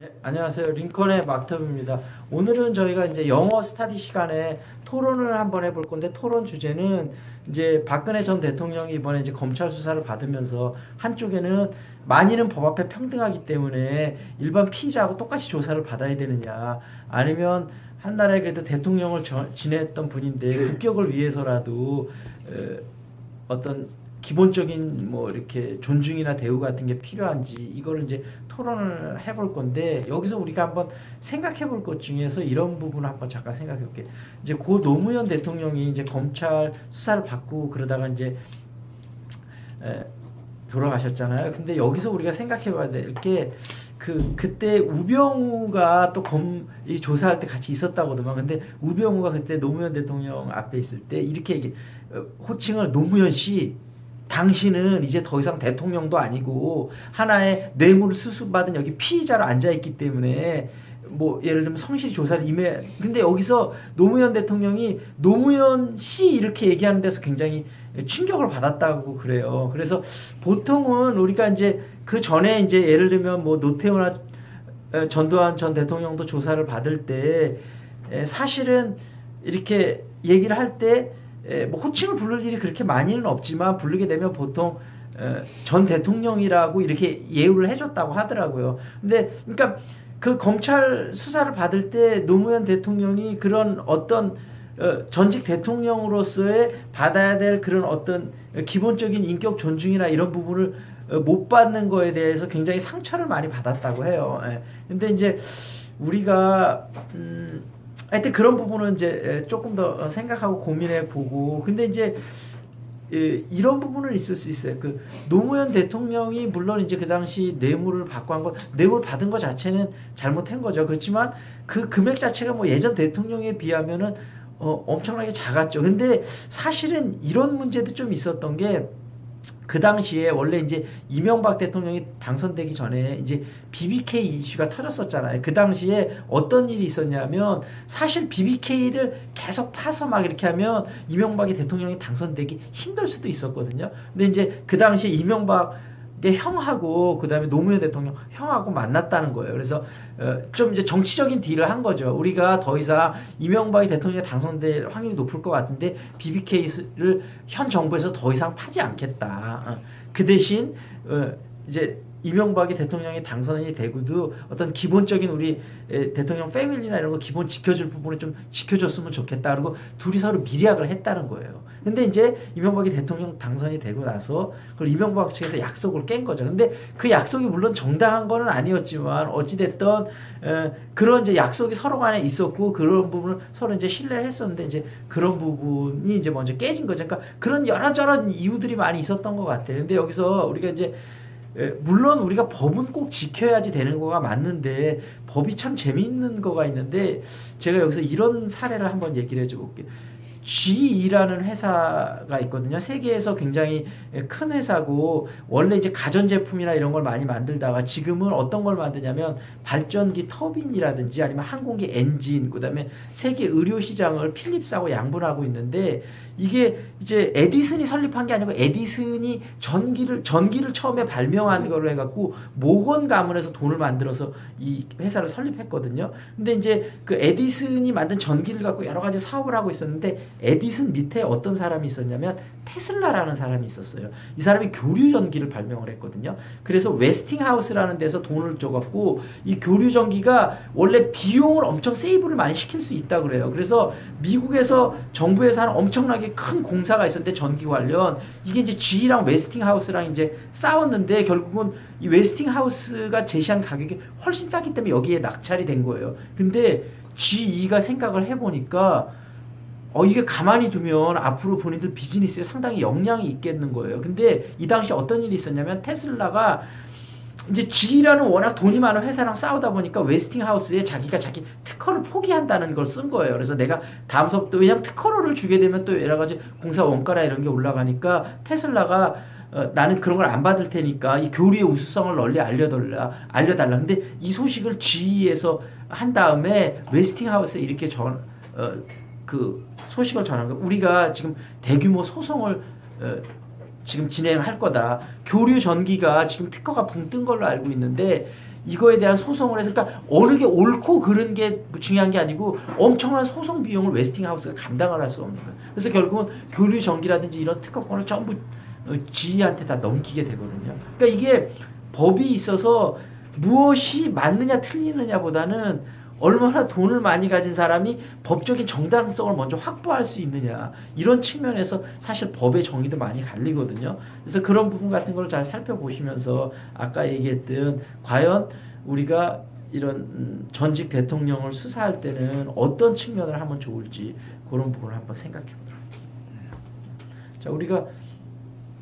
네, 안녕하세요. 링컨의 막터입니다. 오늘은 저희가 이제 영어 스타디 시간에 토론을 한번 해볼 건데 토론 주제는 이제 박근혜 전 대통령이 이번에 이제 검찰 수사를 받으면서 한쪽에는 만인은 법 앞에 평등하기 때문에 일반 피의자하고 똑같이 조사를 받아야 되느냐, 아니면 한 나라의 그래도 대통령을 지냈던 분인데 국격을 위해서라도 어떤 기본적인 뭐 이렇게 존중이나 대우 같은 게 필요한지, 이거를 이제 토론을 해볼 건데, 여기서 우리가 한번 생각해 볼 것 중에서 이런 부분을 한번 잠깐 생각해 볼게요. 이제 고 노무현 대통령이 이제 검찰 수사를 받고 그러다가 이제 돌아가셨잖아요. 근데 여기서 우리가 생각해 봐야 될 게, 그때 우병우가 또 이 조사할 때 같이 있었다고 하더만. 근데 우병우가 그때 노무현 대통령 앞에 있을 때 이렇게 호칭을 노무현 씨, 당신은 이제 더 이상 대통령도 아니고 하나의 뇌물 수수받은 여기 피의자로 앉아있기 때문에 뭐 예를 들면 성실히 조사를 임해. 근데 여기서 노무현 대통령이 노무현 씨 이렇게 얘기하는 데서 굉장히 충격을 받았다고 그래요. 그래서 보통은 우리가 이제 그 전에 이제 예를 들면 뭐 노태우나 전두환 전 대통령도 조사를 받을 때 사실은 이렇게 얘기를 할때 뭐 호칭을 부를 일이 그렇게 많이는 없지만 부르게 되면 보통 전 대통령이라고 이렇게 예우를 해줬다고 하더라고요. 근데 그러니까 그 검찰 수사를 받을 때 노무현 대통령이 그런 어떤 전직 대통령으로서의 받아야 될 그런 어떤 기본적인 인격 존중이나 이런 부분을 못 받는 거에 대해서 굉장히 상처를 많이 받았다고 해요. 근데 이제 우리가 하여튼 그런 부분은 이제 조금 더 생각하고 고민해 보고. 근데 이제 이런 부분은 있을 수 있어요. 그 노무현 대통령이 물론 이제 그 당시 뇌물을 받고 한 거, 뇌물 받은 거 자체는 잘못한 거죠. 그렇지만 그 금액 자체가 뭐 예전 대통령에 비하면은 엄청나게 작았죠. 근데 사실은 이런 문제도 좀 있었던 게, 그 당시에 원래 이제 이명박 대통령이 당선되기 전에 이제 BBK 이슈가 터졌었잖아요. 그 당시에 어떤 일이 있었냐면, 사실 BBK를 계속 파서 막 이렇게 하면 이명박이 대통령이 당선되기 힘들 수도 있었거든요. 근데 이제 그 당시에 이명박의 형하고 그다음에 노무현 대통령 형하고 만났다는 거예요. 그래서 좀 이제 정치적인 딜을 한 거죠. 우리가 더 이상 이명박이 대통령에 당선될 확률이 높을 것 같은데 BBK를 현 정부에서 더 이상 파지 않겠다. 그 대신 이제 이명박이 대통령이 당선이 되고도 어떤 기본적인 우리 대통령 패밀리나 이런 거 기본 지켜줄 부분을 좀 지켜줬으면 좋겠다. 그리고 둘이 서로 밀약을 했다는 거예요. 근데 이제 이명박이 대통령 당선이 되고 나서 그걸 이명박 측에서 약속을 깬 거죠. 근데 그 약속이 물론 정당한 거는 아니었지만 어찌됐든 그런 이제 약속이 서로 간에 있었고, 그런 부분을 서로 이제 신뢰했었는데 이제 그런 부분이 이제 먼저 깨진 거죠. 그러니까 그런 여러저런 이유들이 많이 있었던 것 같아요. 근데 여기서 우리가 이제 물론 우리가 법은 꼭 지켜야지 되는 거가 맞는데, 법이 참 재미있는 거가 있는데, 제가 여기서 이런 사례를 한번 얘기를 해줘 볼게요. GE라는 회사가 있거든요. 세계에서 굉장히 큰 회사고, 원래 이제 가전제품이나 이런 걸 많이 만들다가 지금은 어떤 걸 만드냐면 발전기 터빈이라든지 아니면 항공기 엔진, 그 다음에 세계 의료 시장을 필립스하고 양분하고 있는데, 이게 이제 에디슨이 설립한 게 아니고 에디슨이 전기를 처음에 발명한 걸로 해갖고 모건 가문에서 돈을 만들어서 이 회사를 설립했거든요. 근데 이제 그 에디슨이 만든 전기를 갖고 여러 가지 사업을 하고 있었는데, 에디슨 밑에 어떤 사람이 있었냐면 테슬라라는 사람이 있었어요. 이 사람이 교류 전기를 발명을 했거든요. 그래서 웨스팅하우스라는 데서 돈을 줘갖고 이 교류 전기가 원래 비용을 엄청 세이브를 많이 시킬 수 있다 그래요. 그래서 미국에서 정부에서 하는 엄청나게 큰 공사가 있었는데, 전기 관련, 이게 이제 GE랑 웨스팅하우스랑 이제 싸웠는데 결국은 이 웨스팅하우스가 제시한 가격이 훨씬 싸기 때문에 여기에 낙찰이 된 거예요. 근데 GE가 생각을 해보니까 이게 가만히 두면 앞으로 본인들 비즈니스에 상당히 영향이 있겠는 거예요. 근데 이 당시 어떤 일이 있었냐면, 테슬라가 이제 GE라는 워낙 돈이 많은 회사랑 싸우다 보니까 웨스팅하우스에 자기가 자기 특허를 포기한다는 걸 쓴 거예요. 그래서 내가 다음 수업도, 왜냐면 특허를 주게 되면 또 여러 가지 공사 원가나 이런 게 올라가니까 테슬라가 나는 그런 걸 안 받을 테니까 이 교류의 우수성을 널리 알려달라. 근데 이 소식을 GE에서 한 다음에 웨스팅하우스에 이렇게 그 소식을 전한 거예요. 우리가 지금 대규모 소송을 지금 진행할 거다. 교류 전기가 지금 특허가 붕 뜬 걸로 알고 있는데, 이거에 대한 소송을 해서 그러니까 어느 게 옳고 그른 게 중요한 게 아니고 엄청난 소송 비용을 웨스팅하우스가 감당을 할 수 없는 거예요. 그래서 결국은 교류 정기라든지 이런 특허권을 전부 G한테 다 넘기게 되거든요. 그러니까 이게 법이 있어서 무엇이 맞느냐 틀리느냐보다는 얼마나 돈을 많이 가진 사람이 법적인 정당성을 먼저 확보할 수 있느냐 이런 측면에서 사실 법의 정의도 많이 갈리거든요. 그래서 그런 부분 같은 걸 잘 살펴보시면서 아까 얘기했던 과연 우리가 이런 전직 대통령을 수사할 때는 어떤 측면을 하면 좋을지 그런 부분을 한번 생각해 보도록 하겠습니다. 자, 우리가